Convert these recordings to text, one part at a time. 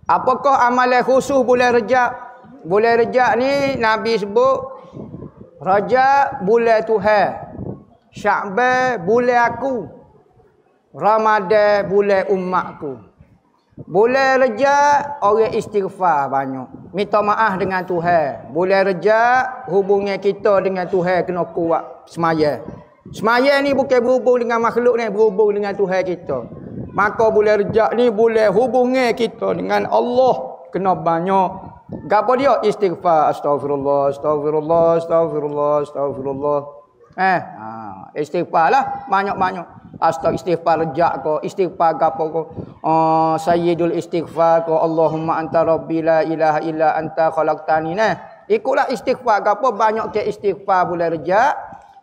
Apakah amalan khusus bulan Rejab? Bulan Rejab ni Nabi sebut Rajab bulan Tuhan, Sya'ban bulan aku, Ramadan bulan umatku. Bulan Rejab orang istighfar banyak, minta maaf dengan Tuhan. Bulan Rejab hubungan kita dengan Tuhan kena kuat semaya. Semaya ni bukan berhubung dengan makhluk ni, berhubung dengan Tuhan kita. Maka bulan Rejab ni bulan hubungan kita dengan Allah kena banyak. Gapo dia? Istighfar. Astagfirullah, astagfirullah, astagfirullah, astagfirullah. Istighfar lah banyak-banyak. Istighfar Rejab ko, istighfar gapo ko. Sayyidul istighfar ko, Allahumma anta rabbi la ilaha illa anta khalaqtani. Ikutlah istighfar gapo, banyak ke istighfar bulan Rejab.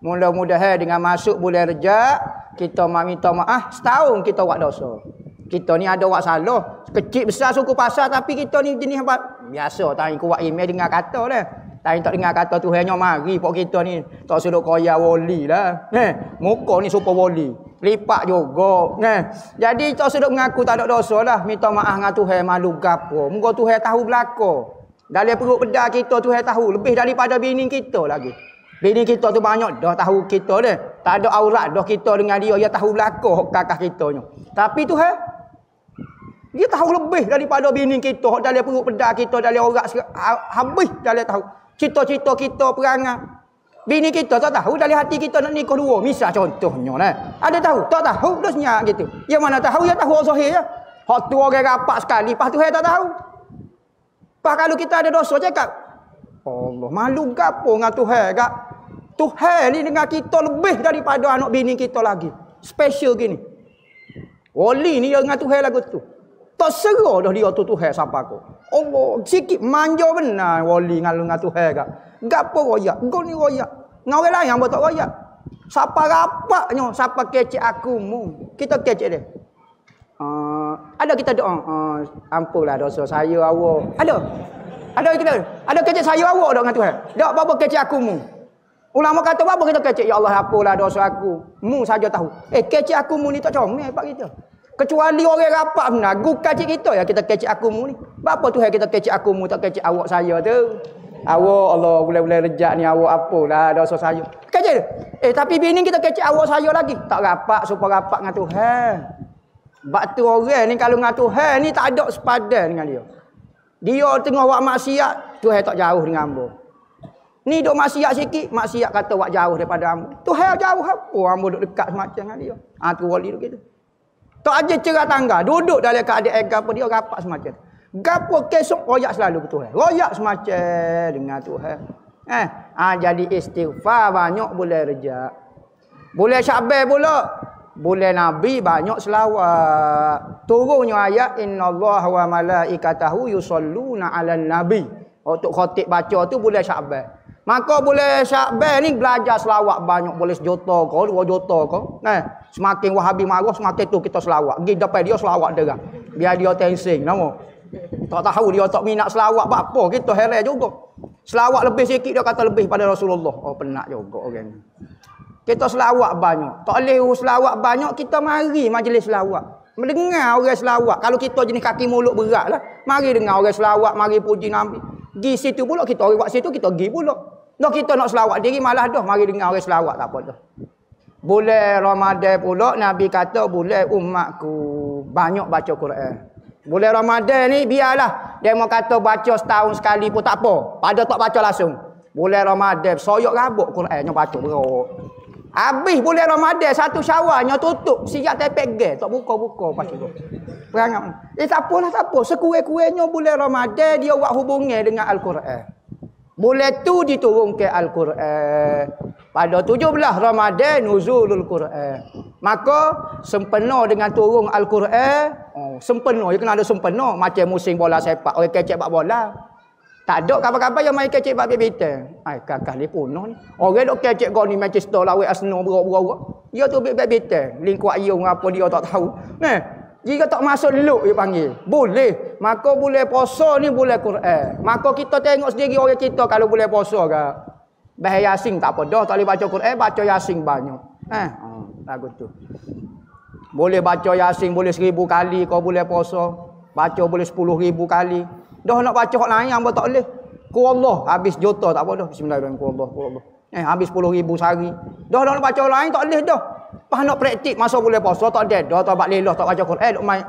Mudah-mudahan dengan masuk bulan Rejab kita minta maaf setahun kita buat dosa. Kita ni ada buat salah, kecil besar suku pasar, tapi kita ni jenis apa? Biasa tak kuat email dengar kata dah. Tak dengar kata Tuhannya mari pok kita ni tak sudut koya wali lah. Muka ni super wali. Lipat juga. Jadi tak sudut mengaku tak ada dosa lah. Minta maaf dengan Tuhan malu gapo. Moga Tuhan tahu belaka. Dalam perut bedah kita Tuhan tahu lebih daripada bini kita lagi. Bini kita tu banyak dah tahu kita dah. Tak ada aurat dah kita dengan dia, dia tahu belaka kakak kitanya. Tapi Tuhan dia tahu lebih daripada bini kita, dalam perut bedah kita, dalam orang habis dalam tahu. Cita-cita kita perangai. Bini kita tak tahu dalam hati kita nak nikah dua. Misal contohnya lah. Ada tahu? Tak tahu dah senyap gitu. Yang mana tahu? Yang tahu orang zahir ya. Hak tu orang rapat sekali, pas tu tak tahu. Pas kalau kita ada dosa cakap, Allah malu gapo dengan Tuhan kak. Tuhan ni dengan kita lebih daripada anak bini kita lagi. Special gini. Wali ni dengan Tuhan lagu tu. Tak serah dah dia tu Tuhan siapa aku. Allah sikit manja benar wali dengan Tuhan kak. Gapo royak? Kau ni royak. Ngau orang lain hamba tak royak. Siapa rapaknya, siapa kecek aku mu. Kita kecek dia. Ada kita doa, ampunlah dosa saya awak. Ada kita. Ada kecek saya awak dak dengan Tuhan. Dak apa-apa kecek aku mu. Ulama kata apa kita kecek, ya Allah apalah dosa aku. Mu saja tahu. Kecek aku mu ni tak comel pak kita. Kecuali orang rapat benar, kecek kita ya kita kecek aku mu ni. Apa Tuhan kita kecek aku mu tak kecek awak saya tu. Awak Allah boleh-boleh rejak ni awak apalah dosa saya. Kecek dia. Tapi bini kita kecek awak saya lagi. Tak rapat supaya rapat dengan Tuhan. Sebab tu orang ni kalau dengan Tuhan ni tak ada sepadan dengan dia. Dia tengah buat maksiat, Tuhan tak jauh dengan hamba. Ni duk maksiat sikit, maksiat kata buat jauh daripada hamba. Tuhan jauh apa? Hamba duk dekat semacam dengan dia. Tu wali duk gitu. Tak aja cerah tangga, duduk dalam keadaan gapo dia rapat semacam. Gapo kesok royak selalu ke Tuhan. Royak semacam dengan Tuhan. Jadi istighfar banyak bulan Rejab. Bulan Sya'ban pula, bulan Nabi banyak selawat. Turunnya ayat innallaha wa malaikatahu yusholluna 'alan nabi. Untuk khatib baca tu bulan Sya'ban. Maka bulan Sya'ban ni belajar selawat banyak, boleh 1 juta ke 2 juta ke. Semakin Wahabi marah semakin tu kita selawat. Pergi depan dia selawat dia. Biar dia tensing nama. Tak tahu dia tak minat selawat apa, kita heran juga. Selawat lebih sikit dia kata lebih pada Rasulullah. Penat juga orang ni. Kita selawat banyak. Tak boleh selawat banyak, kita mari majlis selawat. Mendengar orang selawat. Kalau kita jenis kaki mulut berat lah, mari dengar orang selawat, mari puji Nabi. Gi situ pula kita orang buat situ kita gi pula. Dah kita nak selawat diri malah dah mari dengar orang selawat tak apa dah. Bulan Ramadan pula Nabi kata bulan umatku banyak baca Quran. Bulan Ramadan ni biarlah dia mau kata baca setahun sekali pun tak apa. Pada tak baca langsung. Bulan Ramadan soyok rabuk Qurannya baca berok. Habis bulan Ramadan 1 Syawalnya tutup siap tepek gas tak buka-buka pasti tu. Perangai. Tak apalah tak apa. Sekurang-kurangnya bulan Ramadan dia buat hubungan dengan Al-Quran. Bulan tu diturunkan Al-Quran. Pada 17 Ramadan nuzulul Quran. Maka sempena dengan turun Al-Quran, sempena dia kena ada sempena macam musim bola sepak orang kecek bak bola. Tak ada kabar-kabar yang main kecek bak badminton. Kakak ni punah ni. Orang dok kecek gol ni Manchester lawan Arsenal berak-berak. Dia tu badminton, lingkup ayung apa dia tak tahu. Jika tak masuk look dia panggil. Boleh. Maka bulan puasa ni bulan Quran. Maka kita tengok sendiri orang kita kalau bulan puasa ke. Bahaya Yasin tak apa dah, tak boleh baca Quran, baca Yasin banyak. Lagu tu. Boleh baca Yasin boleh 1000 kali kau boleh puasa. Baca boleh 10,000 kali. Dah nak baca hak lain hamba tak boleh. Ku Allah habis juta tak apa dah. Bismillahirrahmanirrahim. Ku Allah, ku Allah. Habis 10,000 sehari. Dah nak baca lain tak boleh dah. Pas nak praktik masa boleh puasa tak ada. Dah tak lelah tak baca Quran. Duk main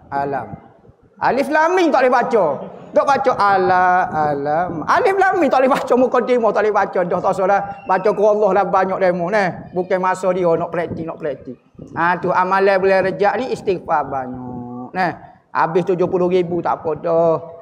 alam. Alif lam mim tak boleh baca. Dok baca alam. Alif lam mim tak boleh baca, mukadimah tak boleh baca. Dah tak salah. Baca ku Allah lah banyak demo nah. Bukan masa dia nak praktik. Tu amalan boleh rejak ni istighfar banyak. Nah, habis 70,000 tak apa dah.